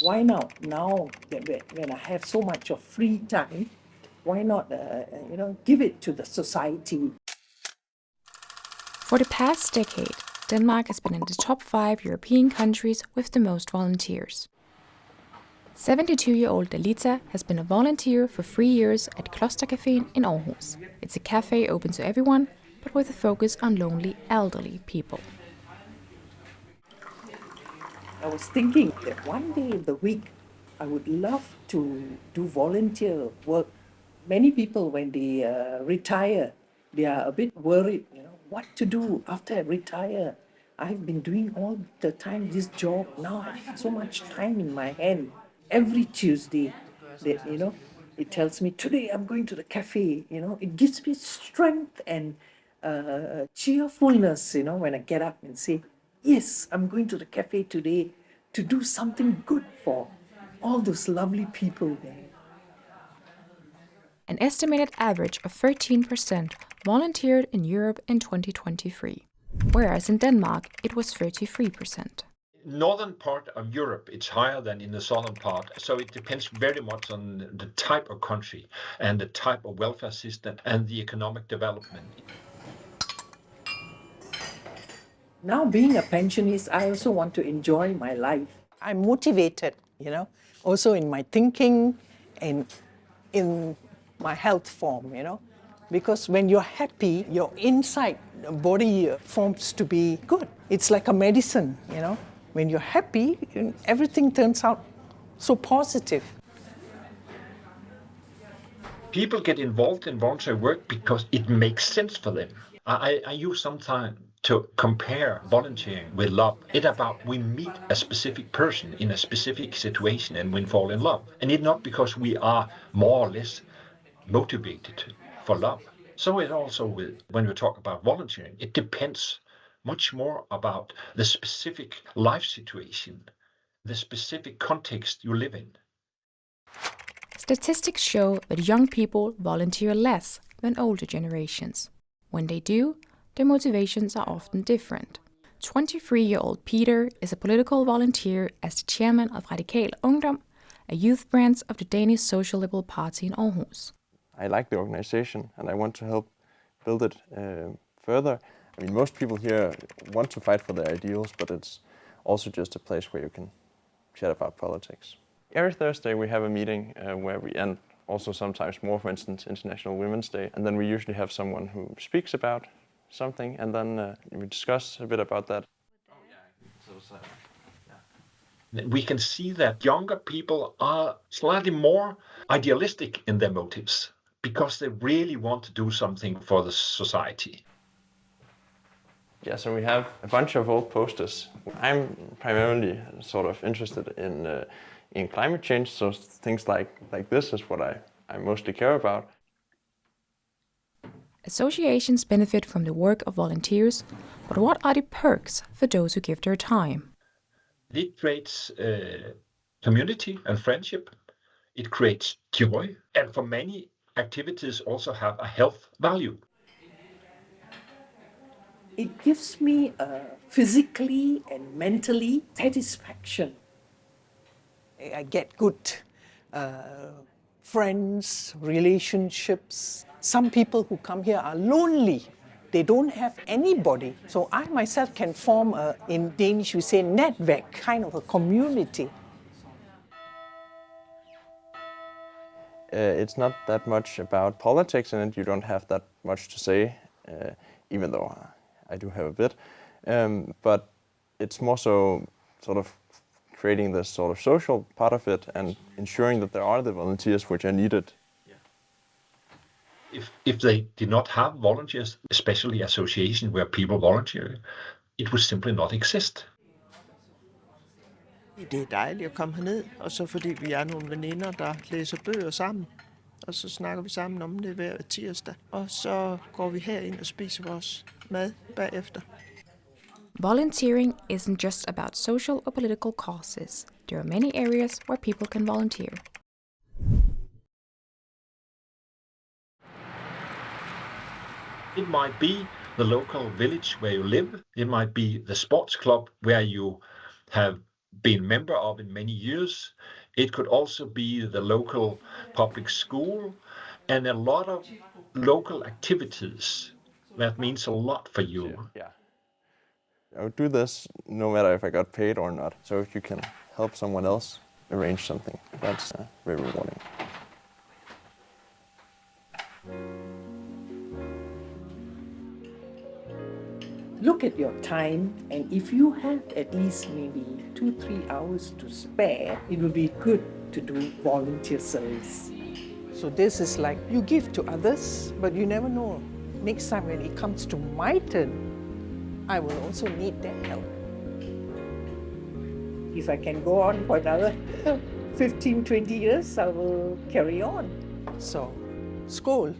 Why not now that when I have so much of free time, why not give it to the society? For the past decade, Denmark has been in the top 5 European countries with the most volunteers. 72-year-old Dalita has been a volunteer for 3 years at Klostercaféen in Aarhus. It's a cafe open to everyone, but with a focus on lonely elderly people. I was thinking that one day in the week, I would love to do volunteer work. Many people, when they retire, they are a bit worried, what to do after I retire. I've been doing all the time this job. Now I have so much time in my hand. Every Tuesday, that it tells me today I'm going to the cafe. It gives me strength and cheerfulness. When I get up and say, yes, I'm going to the cafe today to do something good for all those lovely people there. An estimated average of 13% volunteered in Europe in 2023, whereas in Denmark it was 33%. Northern part of Europe, it's higher than in the southern part. So it depends very much on the type of country and the type of welfare system and the economic development. Now, being a pensionist, I also want to enjoy my life. I'm motivated, also in my thinking and in my health form, because when you're happy, your inside body forms to be good. It's like a medicine, When you're happy, everything turns out so positive. People get involved in voluntary work because it makes sense for them. I use some time to compare volunteering with love. It's about we meet a specific person in a specific situation and we fall in love. And it's not because we are more or less motivated for love. So it also when we talk about volunteering, it depends much more about the specific life situation, the specific context you live in. Statistics show that young people volunteer less than older generations. When they do, their motivations are often different. 23-year-old Peter is a political volunteer as the chairman of Radikal Ungdom, a youth branch of the Danish Social Liberal Party in Aarhus. I like the organization and I want to help build it further. I mean, most people here want to fight for their ideals, but it's also just a place where you can chat about politics. Every Thursday we have a meeting where we, and also sometimes more, for instance, International Women's Day, and then we usually have someone who speaks about something, and then we discuss a bit about that. We can see that younger people are slightly more idealistic in their motives because they really want to do something for the society. Yeah, so we have a bunch of old posters. I'm primarily sort of interested in climate change, so things like this is what I mostly care about. Associations benefit from the work of volunteers, but what are the perks for those who give their time? It creates community and friendship. It creates joy, and for many activities also have a health value. It gives me physically and mentally satisfaction. I get good friends, relationships. Some people who come here are lonely. They don't have anybody. So I myself can form, in Danish we say netværk, kind of a community. It's not that much about politics in it. You don't have that much to say, even though I do have a bit. But it's more so sort of creating this sort of social part of it and ensuring that there are the volunteers which are needed. If they did not have volunteers, especially associations where people volunteer, it would simply not exist. Det er dejligt at komme herned, og så fordi vi er nogle veninder, der læser bøger sammen. Og så snakker vi sammen om det hver tirsdag. Og så går vi herind og spiser vores mad bagefter. Volunteering isn't just about social or political causes. There are many areas where people can volunteer. It might be the local village where you live. It might be the sports club where you have been member of in many years. It could also be the local public school and a lot of local activities. That means a lot for you. Yeah. I would do this no matter if I got paid or not. So if you can help someone else arrange something, that's very rewarding. Look at your time, and if you have at least maybe 2-3 hours to spare, it will be good to do volunteer service. So this is like you give to others, but you never know. Next time when it comes to my turn, I will also need their help. If I can go on for another 15-20 years, I will carry on. So, skål!